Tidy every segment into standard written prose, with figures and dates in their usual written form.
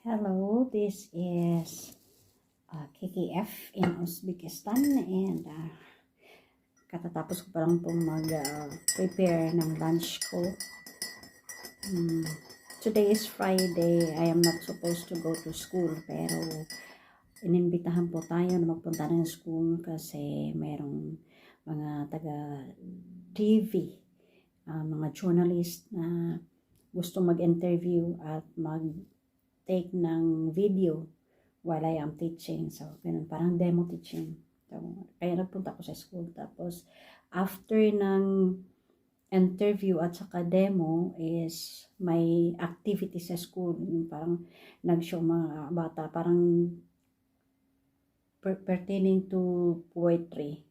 Hello, this is KKF in Uzbekistan and katatapos ko pa lang pong mag-prepare ng lunch ko. Today is Friday. I am not supposed to go to school pero inimbitahan po tayo na magpunta ng school kasi merong mga taga-TV, mga journalist na gusto mag-interview at mag-take ng video while I am teaching. So, ganun, parang demo teaching. So, kaya nagpunta ko sa school. Tapos, after ng interview at saka demo is may activity sa school. Yung parang nag-show mga bata, parang pertaining to poetry.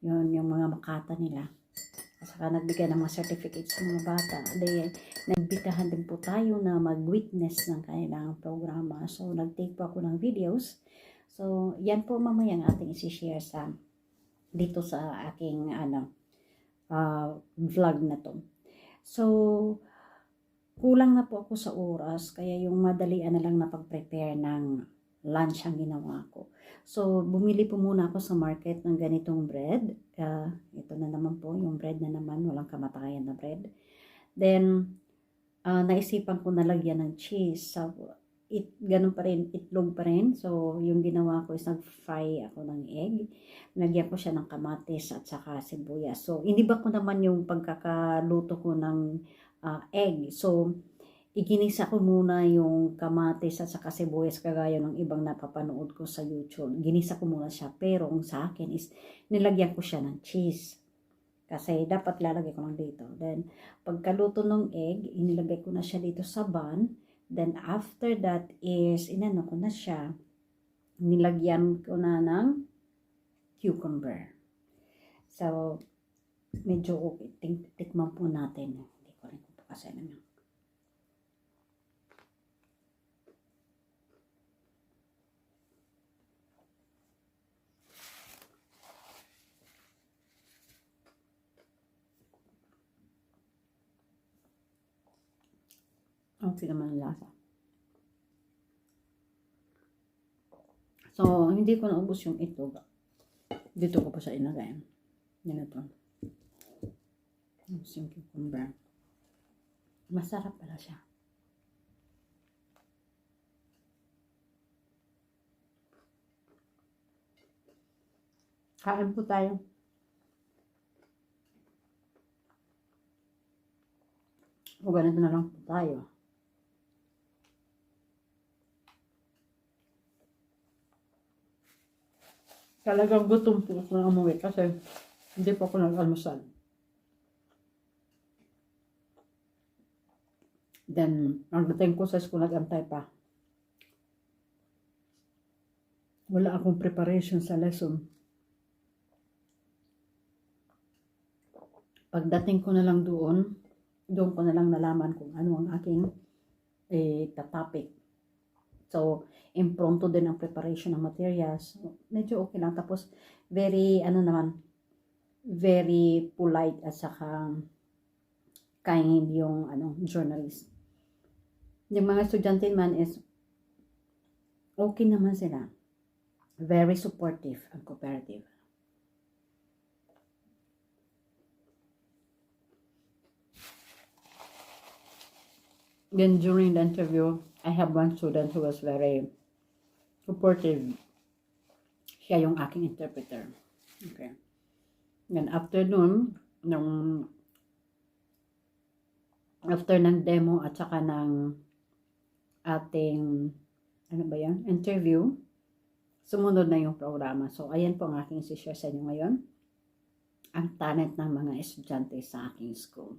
Yun, yung mga makata nila. At saka nagbigay ng mga certificates sa mga bata. Nagbitahan din po tayo na mag-witness ng kanilang programa. So, nag-take po ako ng videos. So, yan po mamaya ang ating isi-share dito sa aking vlog na to. So, kulang na po ako sa oras. Kaya yung madalian na lang na pag-prepare ng lunch ang ginawa ko. So, bumili po muna ako sa market ng ganitong bread. Ito na naman po, yung bread na naman, walang kamatayan na bread. Then, naisipan ko na lagyan ng cheese. So, ganun pa rin, itlog pa rin. So, yung ginawa ko is nag-fry ako ng egg. Nagyan ko siya ng kamatis at saka sibuyas. So, iniba ko naman yung pagkakaluto ko ng egg. So, iginisa ko muna yung kamatis at saka sibuyas kagaya ng ibang napapanood ko sa YouTube. Ginisa ko muna siya. Pero ang sa akin is nilagyan ko siya ng cheese. Kasi dapat lalagay ko lang dito. Then, pagkaluto ng egg, inilagay ko na siya dito sa bun. Then, after that is, inano ko na siya. Nilagyan ko na ng cucumber. So, medyo okay. Tikman po natin. Hindi ko rin po kasi naman. Okay naman ang lasa. So, hindi ko naubos yung itlog. Dito ko pa siya inagay. Yan ito. Yung cucumber. Masarap pala siya. Kain po tayo. O ganito na lang po tayo. Talagang gutom po ako ng umuwi kasi hindi po ako nag-almusal. Then, pagdating ko sa school, nag-antay pa. Wala akong preparation sa lesson. Pagdating ko na lang doon ko na lang nalaman kung ano ang aking topic. So, impromptu din ang preparation ng materials. Medyo okay lang. Tapos, very polite at saka kind yung journalist. Yung mga estudyante man is okay naman sila. Very supportive and cooperative. Then during the interview, I have one student who was very supportive. Siya yung aking interpreter. Okay. Then after nun, after ng demo at saka ng ating, interview, sumunod na yung programa. So, ayan po ang aking isi-share sa inyo ngayon. Ang talent ng mga estudyante sa aking school.